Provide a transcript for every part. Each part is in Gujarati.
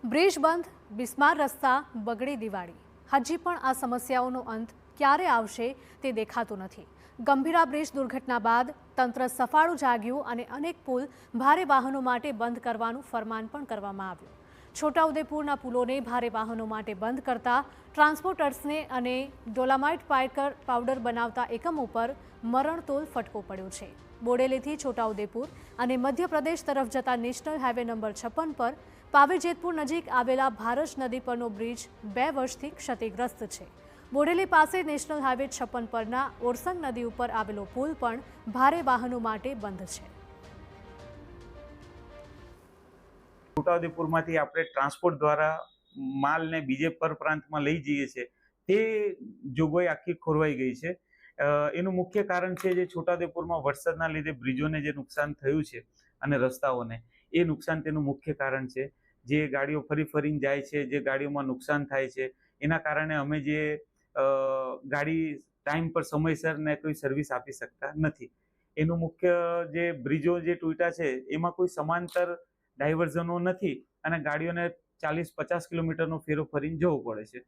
બ્રિજ બંધ, બિસ્માર રસ્તા, બગડી દિવાળી. હજી પણ આ સમસ્યાઓનો અંત ક્યારે આવશે તે દેખાતું નથી. ગંભીરા બ્રિજ દુર્ઘટના બાદ તંત્ર સફાળું જાગ્યું અને અનેક પુલ ભારે વાહનો માટે બંધ કરવાનું ફરમાન પણ કરવામાં આવ્યું. છોટાઉદેપુરના પુલોને ભારે વાહનો માટે બંધ કરતા ટ્રાન્સપોર્ટર્સને અને ડોલામાઇટ પાવડર બનાવતા એકમો પર મરણતોલ ફટકો પડ્યો છે. બોડેલીથી છોટાઉદેપુર અને મધ્યપ્રદેશ તરફ જતા નેશનલ હાઈવે નંબર 56 પર પાવીજેતપુર નજીક આવેલા ભારજ નદી પરનો બ્રિજ 2 વર્ષથી ક્ષતિગ્રસ્ત છે. બોડેલી પાસે નેશનલ હાઈવે 56 પરના ઓરસંગ નદી ઉપર આવેલો પુલ પણ ભારે વાહનો માટે બંધ છે. છોટાઉદેપુરમાંથી આપણે ટ્રાન્સપોર્ટ દ્વારા માલને બીજે પરપ્રાંતમાં લઈ જઈએ છીએ તે જોગવાઈ આખી ખોરવાઈ ગઈ છે. એનું મુખ્ય કારણ છે જે છોટાઉદેપુરમાં વરસાદના લીધે બ્રિજોને જે નુકસાન થયું છે અને રસ્તાઓને એ નુકસાન તેનું મુખ્ય કારણ છે. જે ગાડીઓ ફરીને જાય છે, જે ગાડીઓમાં નુકસાન થાય છે, એના કારણે અમે જે ગાડી ટાઈમ પર સમયસર ને કોઈ સર્વિસ આપી શકતા નથી. એનું મુખ્ય જે બ્રિજો જે તૂટ્યા છે એમાં કોઈ સમાંતર ડાયવર્ઝનો નથી અને ગાડીઓને 40-50 કિલોમીટરનો ફેરો ફરીને જવું પડે છે.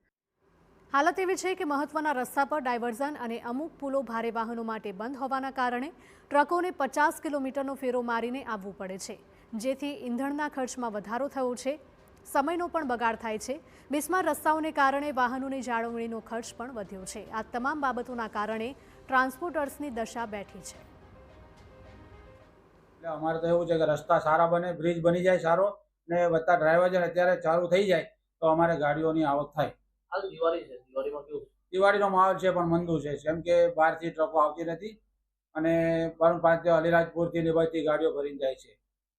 હાલત એવી છે કે મહત્વના રસ્તા પર ડાયવર્ઝન અને અમુક પુલો ભારે વાહનો માટે બંધ હોવાના કારણે ટ્રકોને 50 કિલોમીટરનો ફેરો મારીને આવવું પડે છે, જેથી ઈંધણના ખર્ચમાં વધારો થયો છે. સમયનો પણ બગાડ થાય છે. બિસ્માર રસ્તાઓને કારણે વાહનોની જાળવણીનો ખર્ચ પણ વધ્યો છે. આ તમામ બાબતોના કારણે ટ્રાન્સપોર્ટર્સની દશા બેઠી છે. અમારે તો એવું છે કે રસ્તા સારા બને, બ્રિજ બની જાય સારો ને બધા ડ્રાઈવર છે અત્યારે ચાલુ થઈ જાય તો અમારે ગાડીઓની આવક થાય. હાલ દિવાળી છે, દિવાળીમાં કેવું? દિવાળીનો માહોલ છે પણ મંદુ છે, કેમ કે બહારથી ટ્રકો આવતી નથી અને પરંતુ અલીરાજપુરથી ને બધી ગાડીઓ ભરીને જાય છે.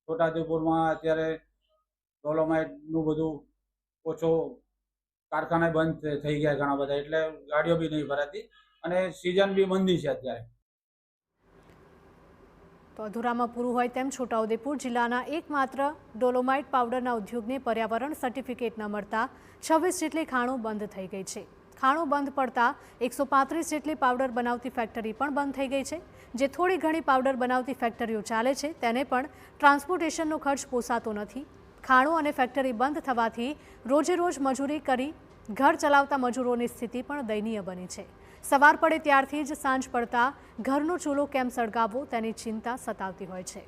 છોટાઉદેપુરમાં અત્યારે ડોલોમાઇટનું બધું ઓછો કારખાના બંધ થઈ ગયા ઘણા બધા, એટલે ગાડીઓ બી નહીં ભરાતી અને સિઝન બી મંદી છે અત્યારે. તો અધૂરામાં પૂરું હોય તેમ છોટાઉદેપુર જિલ્લાના એકમાત્ર ડોલોમાઇટ પાવડરના ઉદ્યોગને પર્યાવરણ સર્ટિફિકેટ ન મળતા 26 જેટલી ખાણો બંધ થઈ ગઈ છે. ખાણો બંધ પડતા 135 જેટલી પાવડર બનાવતી ફેક્ટરી પણ બંધ થઈ ગઈ છે. જે થોડી ઘણી પાવડર બનાવતી ફેક્ટરીઓ ચાલે છે તેને પણ ટ્રાન્સપોર્ટેશનનો ખર્ચ પોસાતો નથી. ખાણો અને ફેક્ટરી બંધ થવાથી રોજે રોજ મજૂરી કરી ઘર ચલાવતા મજૂરોની સ્થિતિ પણ દયનીય બની છે. સવાર પડે ત્યારથી જ સાંજ પડતા ઘરનો ચૂલો કેમ સળગાવવો તેની ચિંતા સતાવતી હોય છે.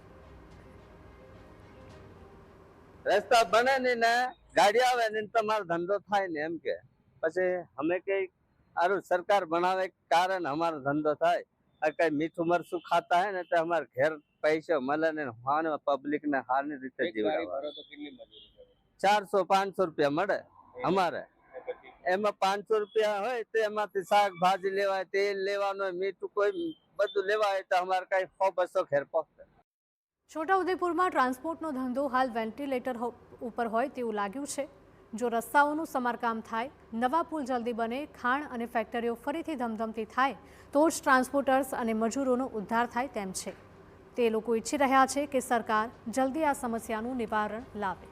રસ્તા બને ને ગાડી આવે ને તમારો ધંધો થાય ને એમ કે પછી અમે કઈ આરું સરકાર બનાવે કારણ અમારો ધંધો થાય. કઈ મીઠું મરચું ખાતા હે ને તો અમારે ઘેર પૈસા મળે ને પબ્લિક ને હારની રીતે જીવડાવે. 400-500 રૂપિયા મળે અમારે. એમાં 500 રૂપિયા હોય તો એમાંથી શાકભાજી લેવાય, તેલ લેવાનું હોય, મીઠું કોઈ બધું લેવાય તો અમારે કઈ 100-200 ઘેર પહોંચે. છોટાઉદેપુરમાં ટ્રાન્સપોર્ટનો ધંધો હાલ વેન્ટિલેટર ઉપર હોય તેવું લાગ્યું છે. જો રસ્તાઓનું સમારકામ થાય, નવા પુલ જલ્દી બને, ખાણ અને ફેક્ટરીઓ ફરીથી ધમધમતી થાય તો જ ટ્રાન્સપોર્ટર્સ અને મજૂરોનો ઉદ્ધાર થાય તેમ છે. તે લોકો ઈચ્છી રહ્યા છે કે સરકાર જલ્દી આ સમસ્યાનું નિવારણ લાવે.